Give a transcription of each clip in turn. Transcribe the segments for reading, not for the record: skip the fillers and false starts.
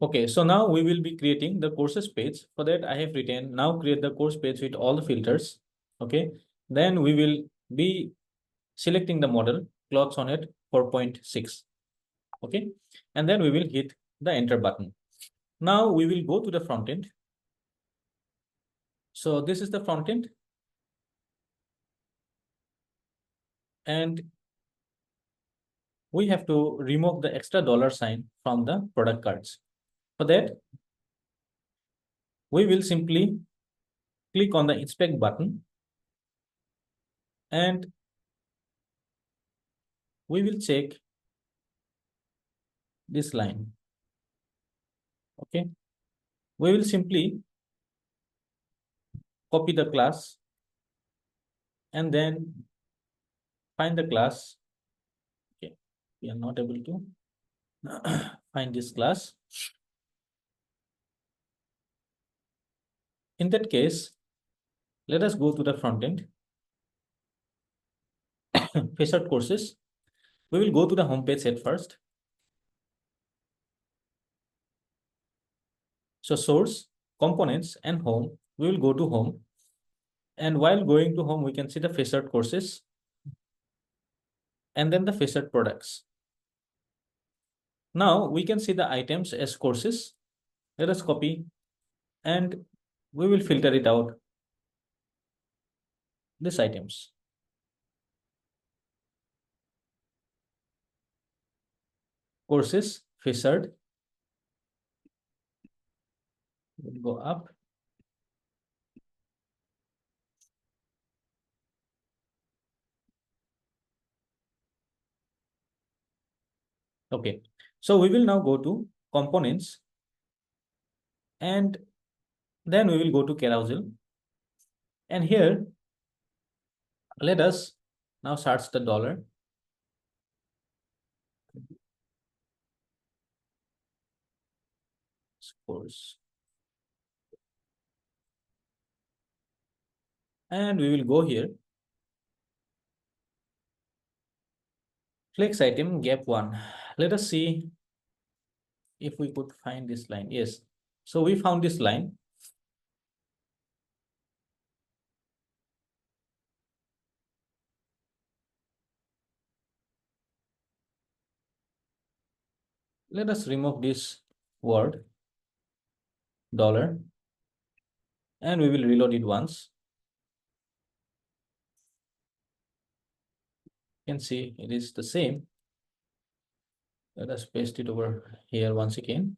Okay, so now we will be creating the courses page. For that, I have written now create the course page with all the filters. Okay, then we will be selecting the model clothes on it 4.6. Okay, and then we will hit the enter button. Now we will go to the front end. So this is the front end, and we have to remove the extra dollar sign from the product cards. For that, we will simply click on the inspect button, and we will check this line. Okay, we will simply copy the class and then find the class. Okay, we are not able to find this class. In that case, let us go to the front end, Facet courses. We will go to the home page at first. So source, components, and home. We will go to home. And while going to home, we can see the Facet courses and then the Facet products. Now we can see the items as courses. Let us copy and we will filter it out. These items. Courses, Facet. We'll go up. Okay. So we will now go to components and then we will go to carousel. And here, let us now search the dollar. Scores. And we will go here. Flex item gap 1. Let us see if we could find this line. Yes. So we found this line. Let us remove this word dollar and we will reload it once. You can see it is the same. Let us paste it over here once again.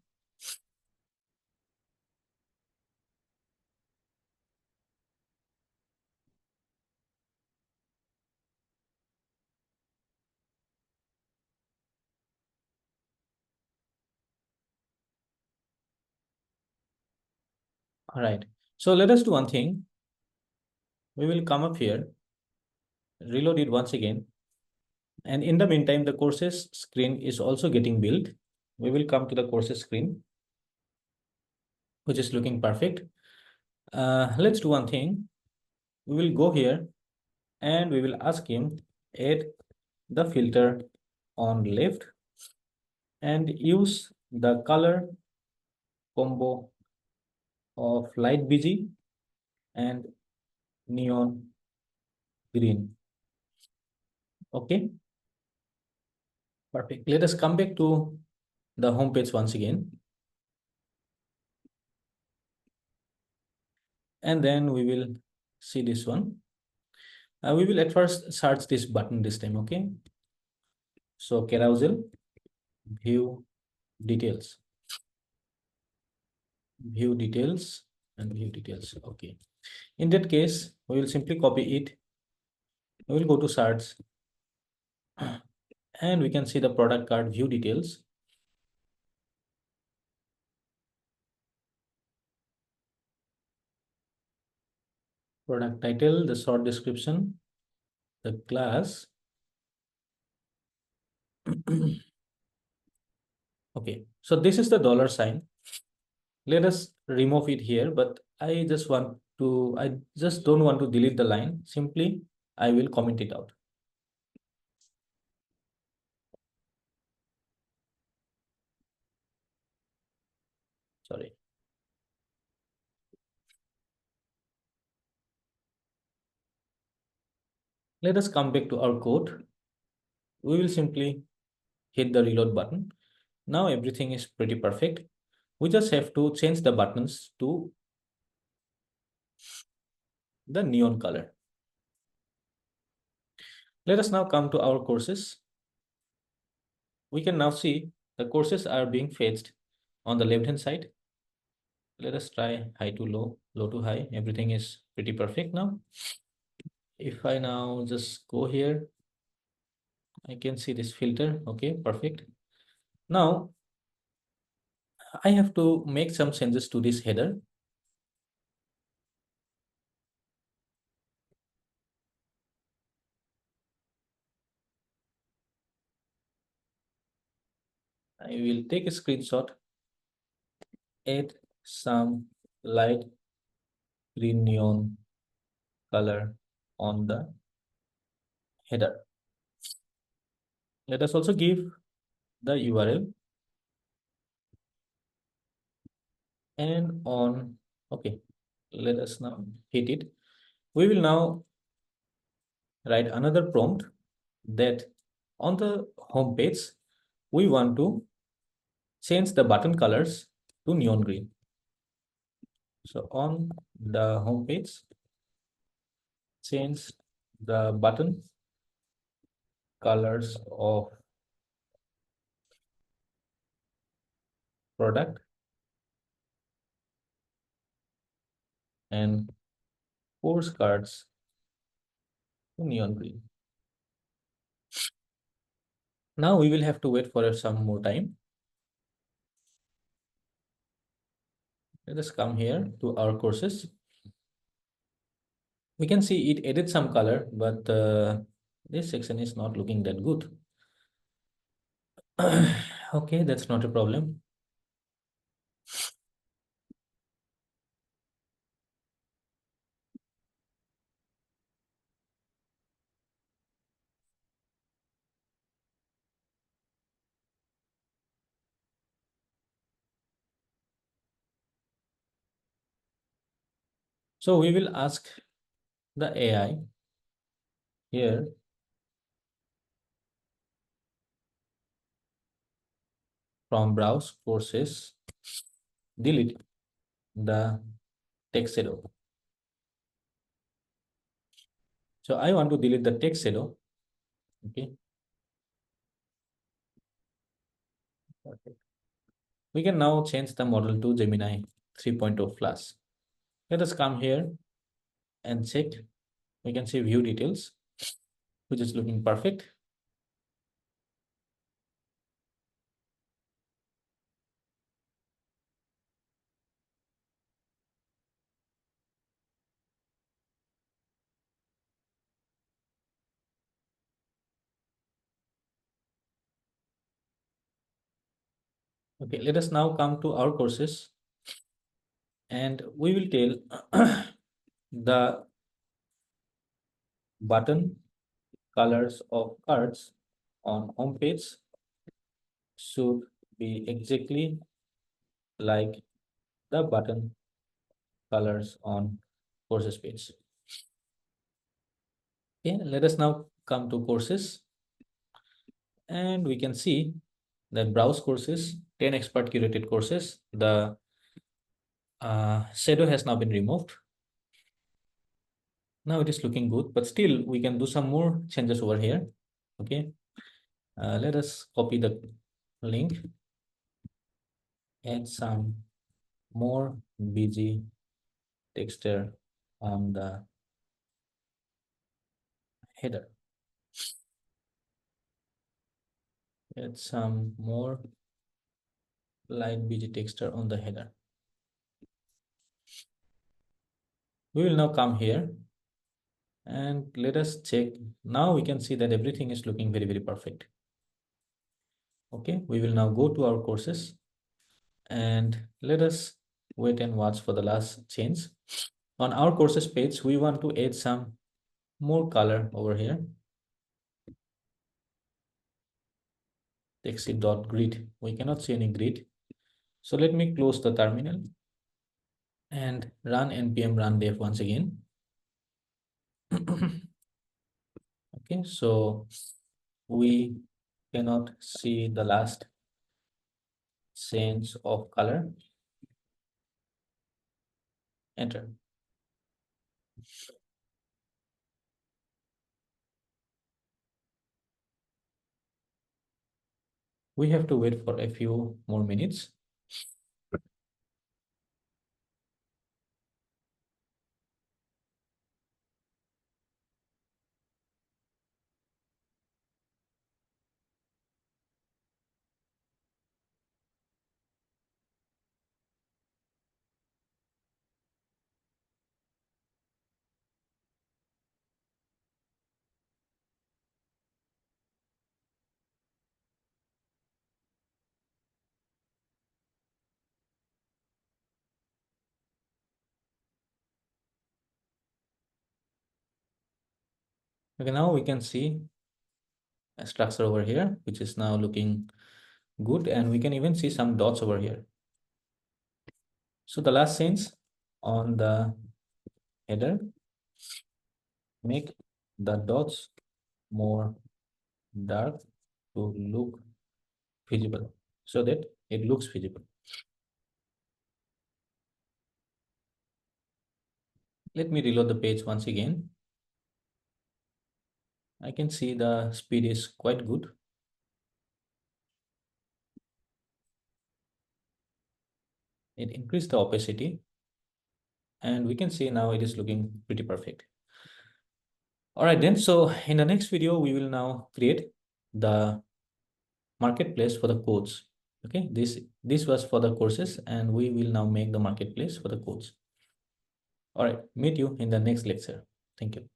All right. So let us do one thing. We will come up here, reload it once again. And in the meantime, the courses screen is also getting built. We will come to the courses screen, which is looking perfect. Let's do one thing. We will go here and we will ask him add the filter on left and use the color combo of light BG and neon green. Okay, perfect. Let us come back to the home page once again. And then we will see this one. We will at first search this button this time, okay? So carousel, view details, view details, and view details. Okay. In that case, we will simply copy it. We will go to search and we can see the product card view details. Product title, the short description, the class. Okay, so this is the dollar sign. Let us remove it here, but I just don't want to delete the line. Simply, I will comment it out. Sorry. Let us come back to our code. We will simply hit the reload button. Now everything is pretty perfect. We just have to change the buttons to the neon color. Let us now come to our courses. We can now see the courses are being fetched on the left hand side. Let us try high to low, low to high. Everything is pretty perfect now. If I now just go here, I can see this filter. Okay, perfect. Now I have to make some changes to this header. I will take a screenshot, add some light green neon color on the header. Let us also give the URL and on. Okay, let us now hit it. We will now write another prompt that on the home page, we want to change the button colors to neon green. So on the home page, change the button colors of product and course cards to neon green. Now we will have to wait for some more time. Let us come here to our courses. We can see it added some color, but this section is not looking that good. Okay, that's not a problem. So we will ask the AI here from browse courses, delete the text shadow. So I want to delete the text shadow. Okay. Perfect. We can now change the model to Gemini 3.0 Plus. Let us come here and check. We can see view details, which is looking perfect. Okay, let us now come to our courses and we will tell the button colors of cards on home page should be exactly like the button colors on courses page. Okay, let us now come to courses and we can see that browse courses, 10 expert curated courses, the shadow has now been removed. Now it is looking good, but still we can do some more changes over here. Okay, let us copy the link, add some more BG texture on the header. Add some more light BG texture on the header. We will now come here and let us check. Now we can see that everything is looking very, very perfect. Okay, we will now go to our courses and let us wait and watch for the last change. On our courses page, we want to add some more color over here. Texit.grid. We cannot see any grid. So let me close the terminal and run npm run dev once again. Okay, so we cannot see the last change of color. Enter. We have to wait for a few more minutes. Okay, now we can see a structure over here, which is now looking good, and we can even see some dots over here. So the last change on the header, make the dots more dark to look visible, so that it looks visible. Let me reload the page once again. I can see the speed is quite good. It increased the opacity, and we can see now it is looking pretty perfect. All right then, so in the next video, we will now create the marketplace for the codes. Okay, this was for the courses, and we will now make the marketplace for the codes. All right, meet you in the next lecture. Thank you.